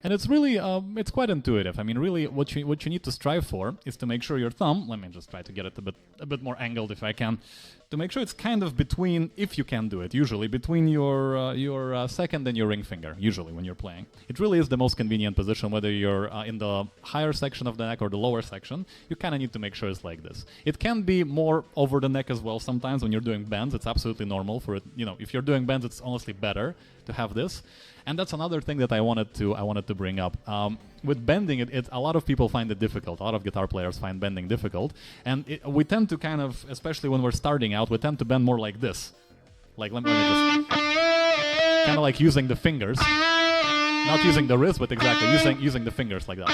And it's really, it's quite intuitive. I mean, really, what you need to strive for is to make sure your thumb. Let me just try to get it a bit more angled if I can, to make sure it's kind of between, if you can do it, usually between your second and your ring finger. Usually when you're playing, it really is the most convenient position. Whether you're in the higher section of the neck or the lower section, you kind of need to make sure it's like this. It can be more over the neck as well. Sometimes when you're doing bends, it's absolutely normal for it. You know, if you're doing bends, it's honestly better to have this. And that's another thing that I wanted to bring up. With bending, a lot of people find it difficult. A lot of guitar players find bending difficult, and we tend to kind of, especially when we're starting out, we tend to bend more like this. Like let me just kind of like using the fingers, not using the wrist, but exactly using the fingers like that,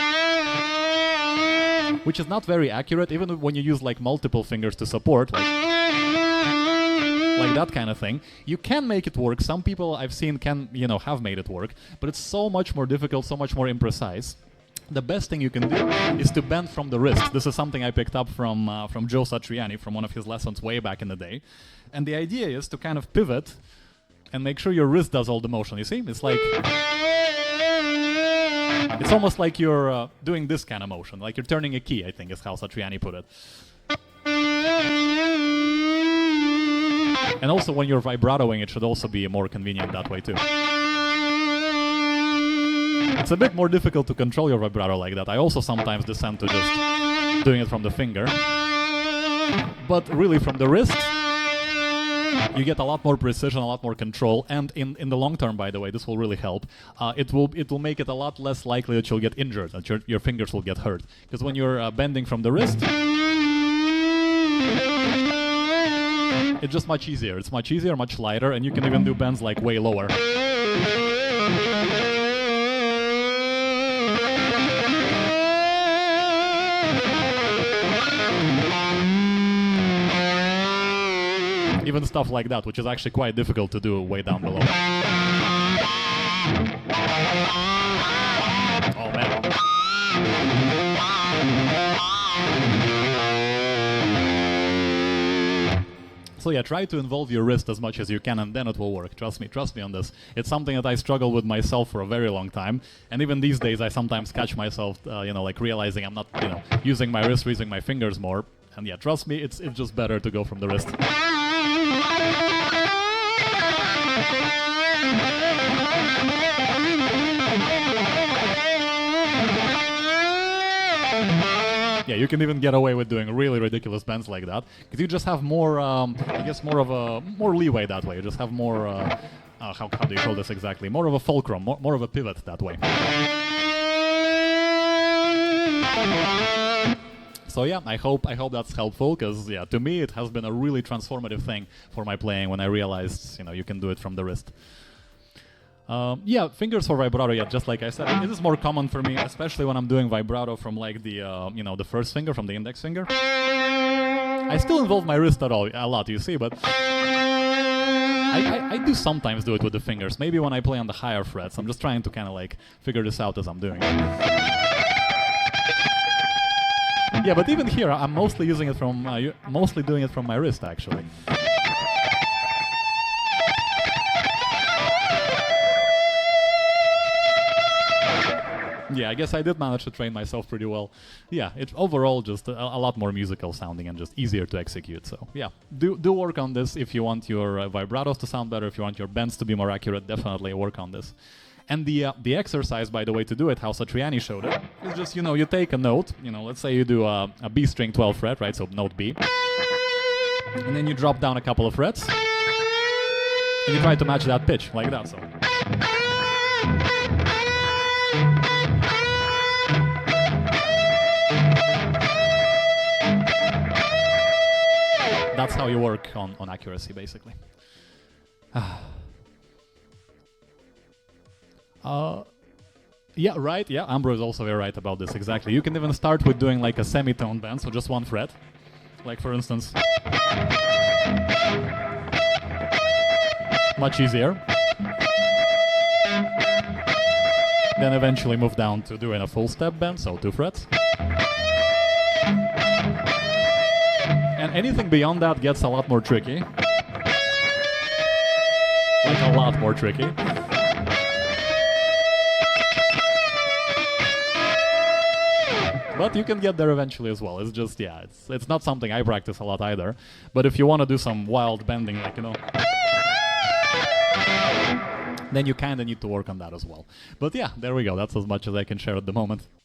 which is not very accurate, even when you use like multiple fingers to support, like that kind of thing. You can make it work. Some people I've seen can, have made it work, but it's so much more difficult, so much more imprecise. The best thing you can do is to bend from the wrist. This is something I picked up from Joe Satriani from one of his lessons way back in the day. And the idea is to kind of pivot and make sure your wrist does all the motion. You see? It's like, it's almost like you're doing this kind of motion, like you're turning a key, I think is how Satriani put it. And also when you're vibratoing, it should also be more convenient that way too. It's a bit more difficult to control your vibrato like that. I also sometimes descend to just doing it from the finger. But really from the wrist, you get a lot more precision, a lot more control, and in the long term, by the way, this will really help. It will make it a lot less likely that you'll get injured, that your fingers will get hurt. Because when you're bending from the wrist, it's just much easier. It's much easier, much lighter, and you can even do bends like way lower. Even stuff like that, which is actually quite difficult to do way down below. Oh man. So yeah, try to involve your wrist as much as you can, and then it will work. Trust me on this. It's something that I struggled with myself for a very long time, and even these days I sometimes catch myself, like realizing I'm not, using my wrist, using my fingers more. And yeah, trust me, it's just better to go from the wrist. Yeah, you can even get away with doing really ridiculous bends like that, because you just have more, I guess, more leeway that way. You just have more, how do you call this exactly? More of a fulcrum, more of a pivot that way. So yeah, I hope that's helpful, because yeah, to me it has been a really transformative thing for my playing when I realized, you can do it from the wrist. Yeah, fingers for vibrato, yeah, just like I said. This is more common for me, especially when I'm doing vibrato from like the, the first finger, from the index finger. I still involve my wrist a lot, you see, but I do sometimes do it with the fingers. Maybe when I play on the higher frets. I'm just trying to kind of like figure this out as I'm doing it. Yeah, but even here, I'm mostly using it from, mostly doing it from my wrist, actually. Yeah, I guess I did manage to train myself pretty well. Yeah, it's overall just a lot more musical sounding and just easier to execute. So yeah, do work on this if you want your vibratos to sound better, if you want your bends to be more accurate, definitely work on this. And the exercise, by the way, to do it, how Satriani showed it, is just, you take a note, let's say you do a B string 12th fret, right, so note B, and then you drop down a couple of frets, and you try to match that pitch, like that, so. That's how you work on accuracy, basically. Yeah, right, yeah, Ambro is also very right about this, exactly. You can even start with doing like a semitone bend, so just one fret. Like, for instance. Much easier. Then eventually move down to doing a full step bend, so 2 frets. And anything beyond that gets a lot more tricky. Like a lot more tricky. But you can get there eventually as well. It's just, yeah, it's not something I practice a lot either. But if you want to do some wild bending, like, you know, then you kind of need to work on that as well. But yeah, there we go. That's as much as I can share at the moment.